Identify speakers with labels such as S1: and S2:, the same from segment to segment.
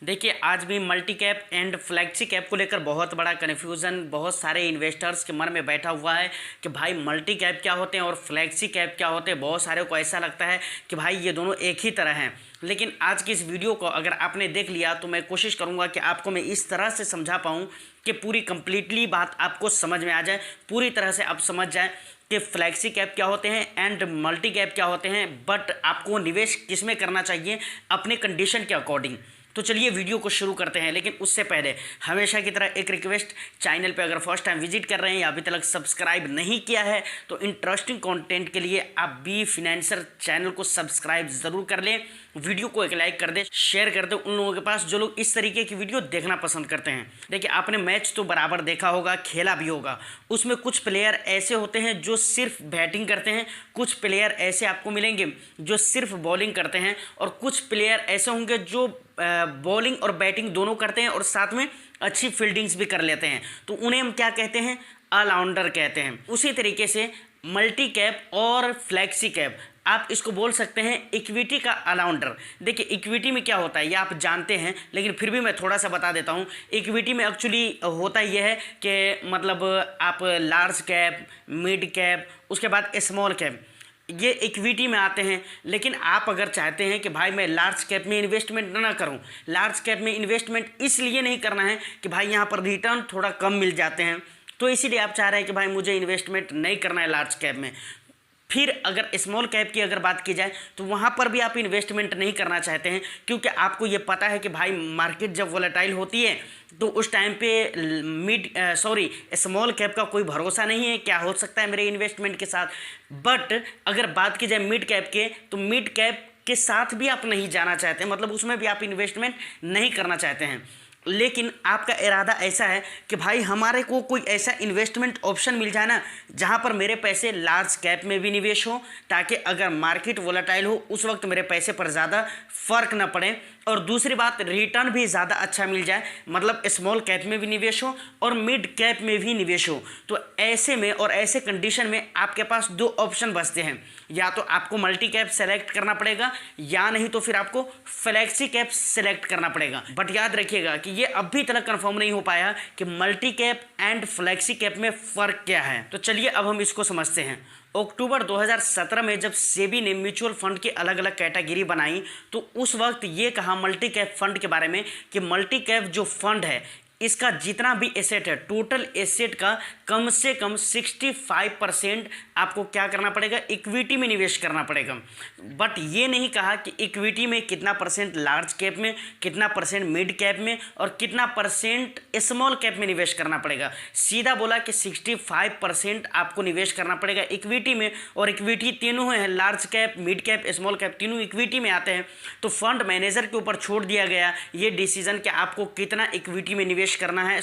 S1: देखिए, आज भी multi cap and flexi cap को लेकर बहुत बड़ा कन्फ्यूज़न बहुत सारे इन्वेस्टर्स के मन में बैठा हुआ है कि भाई मल्टी कैप क्या होते हैं और फ्लैक्सी कैप क्या होते हैं। बहुत सारे को ऐसा लगता है कि भाई ये दोनों एक ही तरह हैं। लेकिन आज की इस वीडियो को अगर आपने देख लिया तो मैं कोशिश करूँगा कि आपको मैं इस तरह से समझा पाऊँ कि पूरी कंप्लीटली बात आपको समझ में आ जाए, पूरी तरह से आप समझ जाए कि फ्लैक्सी कैप क्या होते हैं एंड मल्टी कैप क्या होते हैं। बट आपको निवेश किस में करना चाहिए अपने कंडीशन के अकॉर्डिंग। तो चलिए वीडियो को शुरू करते हैं। लेकिन उससे पहले हमेशा की तरह एक रिक्वेस्ट, चैनल पे अगर फर्स्ट टाइम विजिट कर रहे हैं या अभी तक सब्सक्राइब नहीं किया है तो इंटरेस्टिंग कंटेंट के लिए आप बी फाइनेंसर चैनल को सब्सक्राइब ज़रूर कर लें। वीडियो को एक लाइक कर दे, शेयर कर दे उन लोगों के पास जो लोग इस तरीके की वीडियो देखना पसंद करते हैं। देखिए, आपने मैच तो बराबर देखा होगा, खेला भी होगा। उसमें कुछ प्लेयर ऐसे होते हैं जो सिर्फ बैटिंग करते हैं, कुछ प्लेयर ऐसे आपको मिलेंगे जो सिर्फ बॉलिंग करते हैं, और कुछ प्लेयर ऐसे होंगे जो बॉलिंग और बैटिंग दोनों करते हैं और साथ में अच्छी फील्डिंग्स भी कर लेते हैं। तो उन्हें हम क्या कहते हैं? ऑलराउंडर कहते हैं। उसी तरीके से मल्टी कैप और फ्लैक्सी कैप आप इसको बोल सकते हैं इक्विटी का ऑलराउंडर। देखिए, इक्विटी में क्या होता है ये आप जानते हैं, लेकिन फिर भी मैं थोड़ा सा बता देता हूँ। इक्विटी में एक्चुअली होता यह है कि मतलब आप लार्ज कैप, मिड कैप, उसके बाद स्मॉल कैप, ये इक्विटी में आते हैं। लेकिन आप अगर चाहते हैं कि भाई मैं लार्ज कैप में इन्वेस्टमेंट ना करूं, लार्ज कैप में इन्वेस्टमेंट इसलिए नहीं करना है कि भाई यहाँ पर रिटर्न थोड़ा कम मिल जाते हैं, तो इसीलिए आप चाह रहे हैं कि भाई मुझे इन्वेस्टमेंट नहीं करना है लार्ज कैप में। फिर अगर स्मॉल कैप की अगर बात की जाए तो वहाँ पर भी आप इन्वेस्टमेंट नहीं करना चाहते हैं, क्योंकि आपको ये पता है कि भाई मार्केट जब वोलेटाइल होती है तो उस टाइम पे स्मॉल कैप का कोई भरोसा नहीं है, क्या हो सकता है मेरे इन्वेस्टमेंट के साथ। बट अगर बात की जाए मिड कैप के, तो मिड कैप के साथ भी आप नहीं जाना चाहते, मतलब उसमें भी आप इन्वेस्टमेंट नहीं करना चाहते हैं। लेकिन आपका इरादा ऐसा है कि भाई हमारे को कोई ऐसा इन्वेस्टमेंट ऑप्शन मिल जाए ना जहां पर मेरे पैसे लार्ज कैप में भी निवेश हो, ताकि अगर मार्केट वोलेटाइल हो उस वक्त मेरे पैसे पर ज़्यादा फर्क ना पड़े, और दूसरी बात रिटर्न भी ज़्यादा अच्छा मिल जाए, मतलब स्मॉल कैप में भी निवेश हो और मिड कैप में भी निवेश हो। तो ऐसे में और ऐसे कंडीशन में आपके पास दो ऑप्शन बचते हैं, या तो आपको मल्टी कैप सेलेक्ट करना पड़ेगा या नहीं तो फिर आपको फ्लैक्सी कैप सेलेक्ट करना पड़ेगा। बट याद रखिएगा कि ये अभी तक कंफर्म नहीं हो पाया कि multi cap and flexi cap में फ़र्क क्या है। तो चलिए अब हम इसको समझते हैं। अक्टूबर 2017 में जब सेबी ने म्यूचुअल फंड की अलग अलग कैटेगरी बनाई तो उस वक्त ये कहा मल्टी कैप फंड के बारे में कि मल्टी कैप जो फंड है इसका जितना भी एसेट है, टोटल एसेट का कम से कम 65% आपको क्या करना पड़ेगा? इक्विटी में निवेश करना पड़ेगा। बट ये नहीं कहा कि इक्विटी में कितना परसेंट लार्ज कैप में, कितना परसेंट मिड कैप में और कितना परसेंट स्मॉल कैप में निवेश करना पड़ेगा। सीधा बोला कि 65% आपको निवेश करना पड़ेगा इक्विटी में, और इक्विटी तीनों हैं, large cap, mid cap, small cap, तीनों इक्विटी में आते हैं। तो फंड मैनेजर के ऊपर छोड़ दिया गया ये डिसीजन कि आपको कितना इक्विटी में निवेश करना है,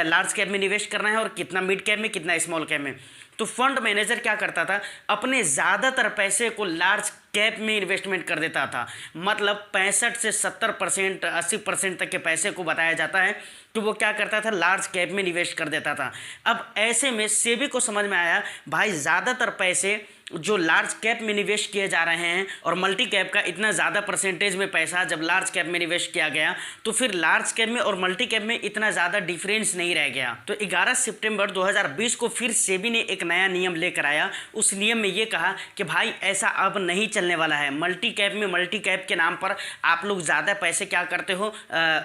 S1: लार्ज कैप में निवेश करना है और कितना मिड कैप में, कितना स्मॉल कैप में। तो फंड मैनेजर क्या करता था? अपने ज़्यादातर पैसे को लार्ज कैप में इन्वेस्टमेंट कर देता था। मतलब 65 से 70%, 80% तक के पैसे को बताया जाता है तो वो क्या करता था? लार्ज कैप में निवेश कर देता था। अब ऐसे में सेबी को समझ में आया भाई ज़्यादातर पैसे जो लार्ज कैप में निवेश किए जा रहे हैं और मल्टी कैप का इतना ज़्यादा परसेंटेज में पैसा जब लार्ज कैप में निवेश किया गया तो फिर लार्ज कैप में और मल्टी कैप में इतना ज़्यादा डिफरेंस नहीं रह गया। तो 11 सितंबर 2020 को फिर सेबी ने एक नया नियम लेकर आया। उस नियम में ये कहा कि भाई ऐसा अब नहीं चलने वाला है। मल्टी कैप में मल्टी कैप के नाम पर आप लोग ज़्यादा पैसे क्या करते हो?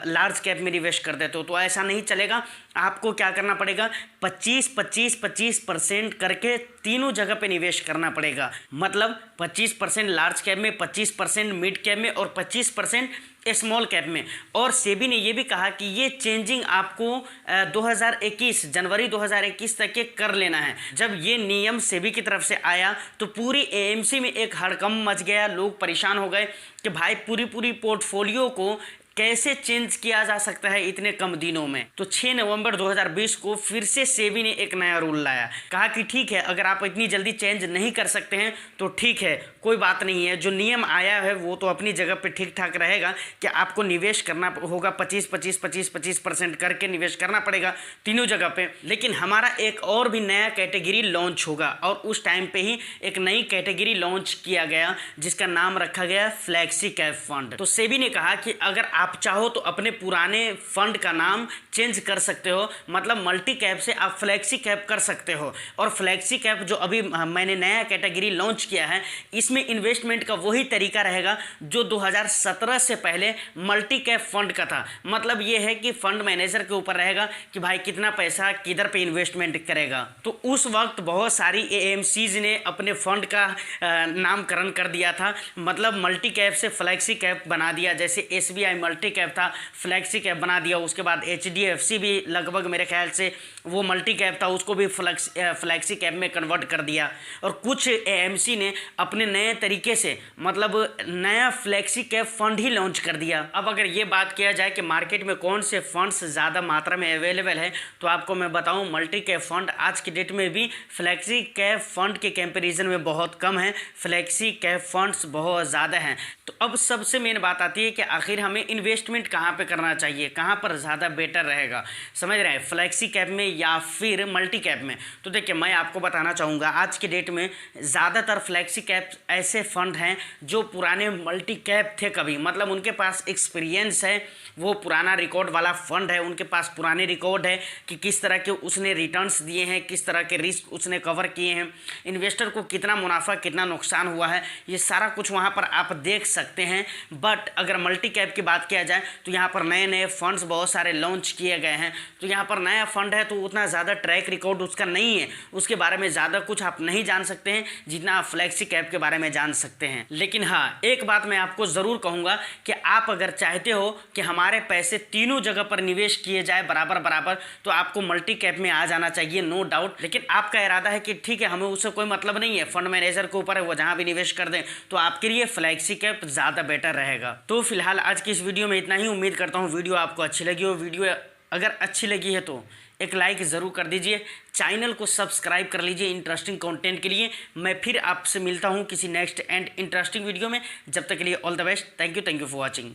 S1: लार्ज कैप में निवेश कर देते हो। तो ऐसा नहीं चलेगा। आपको क्या करना पड़ेगा? 25% करके तीनों जगह पे निवेश करना पड़ेगा। मतलब 25% लार्ज कैप में, 25% मिड कैप में और 25% स्मॉल कैप में। और सेबी ने ये भी कहा कि ये चेंजिंग आपको 2021 जनवरी 2021 तक के कर लेना है। जब ये नियम सेबी की तरफ से आया तो पूरी एएमसी में एक हड़कंप मच गया। लोग परेशान हो गए कि भाई पूरी पोर्टफोलियो को कैसे चेंज किया जा सकता है इतने कम दिनों में। तो 6 नवंबर 2020 को फिर से सेबी ने एक नया रूल लाया। कहा कि ठीक है, अगर आप इतनी जल्दी चेंज नहीं कर सकते हैं तो ठीक है, कोई बात नहीं है। जो नियम आया है वो तो अपनी जगह पे ठीक ठाक रहेगा कि आपको निवेश करना होगा 25% करके निवेश करना पड़ेगा तीनों जगह पे। लेकिन हमारा एक और भी नया कैटेगरी लॉन्च होगा और उस टाइम पे ही एक नई कैटेगरी लॉन्च किया गया जिसका नाम रखा गया फ्लैक्सी फ्लैक्सी कैप फंड। तो सेबी ने कहा कि अगर आप चाहो तो अपने पुराने फंड का नाम चेंज कर सकते हो, मतलब मल्टी कैप से आप फ्लैक्सी कैप कर सकते हो। और फ्लैक्सी कैप जो अभी मैंने नया कैटेगरी लॉन्च किया है, इसमें इन्वेस्टमेंट का वही तरीका रहेगा जो 2017 से पहले मल्टी कैप फंड का था। मतलब ये है कि फंड मैनेजर के ऊपर रहेगा कि भाई कितना पैसा किधर पे इन्वेस्टमेंट करेगा। तो उस वक्त बहुत सारी एएमसीज ने अपने फंड का नामकरण कर दिया था, मतलब मल्टी कैप से फ्लैक्सी कैप बना दिया। जैसे एसबीआई मल्टी कैप था, फ्लैक्सी कैप बना दिया। उसके बाद एचडीएफसी भी लगभग मेरे ख्याल से वो मल्टी कैप था, उसको भी फ्लैक्सी कैप में कन्वर्ट कर दिया। और कुछ एएमसी ने अपने नए तरीके से मतलब नया फ्लैक्सी कैप फंड ही लॉन्च कर दिया। अब अगर ये बात किया जाए कि मार्केट में कौन से फंड्स ज़्यादा मात्रा में अवेलेबल है, तो आपको मैं बताऊं मल्टी कैप फंड आज की डेट में भी फ्लैक्सी कैप फंड के कंपैरिजन में बहुत कम है, फ्लैक्सी कैप फंड्स बहुत ज़्यादा हैं। तो अब सबसे मेन बात आती है कि आखिर हमें इन्वेस्टमेंट कहाँ पे करना चाहिए, कहाँ पर ज़्यादा बेटर रहेगा, समझ रहे हैं, फ्लैक्सी कैप में या फिर मल्टी कैप में। तो देखिए मैं आपको बताना चाहूँगा आज की डेट में ज़्यादातर फ्लैक्सी कैप ऐसे फंड हैं जो पुराने मल्टी कैप थे कभी, मतलब उनके पास एक्सपीरियंस है, वो पुराना रिकॉर्ड वाला फंड है, उनके पास पुराने रिकॉर्ड है कि किस तरह के उसने रिटर्न्स दिए हैं, किस तरह के रिस्क उसने कवर किए हैं, इन्वेस्टर को कितना मुनाफा कितना नुकसान हुआ है, ये सारा कुछ वहाँ पर आप देख सकते हैं। बट अगर मल्टी कैप की बात किया जाए तो यहाँ पर नए नए फंड्स बहुत सारे लॉन्च किए गए हैं। तो यहाँ पर नया फंड है तो उतना ज़्यादा ट्रैक रिकॉर्ड उसका नहीं है, उसके बारे में ज़्यादा कुछ आप नहीं जान सकते हैं जितना आप फ्लैक्सी कैप के बारे में जान सकते हैं। लेकिन हाँ, एक बात मैं आपको ज़रूर कहूँगा कि आप अगर चाहते हो कि हमारे पैसे तीनों जगह पर निवेश किए जाए बराबर बराबर, तो आपको मल्टी कैप में आ जाना चाहिए, नो डाउट। लेकिन आपका इरादा है कि ठीक है हमें उससे कोई मतलब नहीं है, फंड मैनेजर के ऊपर है, वो जहाँ भी निवेश कर दें, तो आपके लिए फ्लैक्सी कैप ज़्यादा बेटर रहेगा। तो फिलहाल आज की इस वीडियो में इतना ही। उम्मीद करता हूँ वीडियो आपको अच्छी लगी हो। वीडियो अगर अच्छी लगी है तो एक लाइक ज़रूर कर दीजिए, चैनल को सब्सक्राइब कर लीजिए इंटरेस्टिंग कंटेंट के लिए। मैं फिर आपसे मिलता हूँ किसी नेक्स्ट एंड इंटरेस्टिंग वीडियो में। जब तक के लिए all the best, thank you for watching.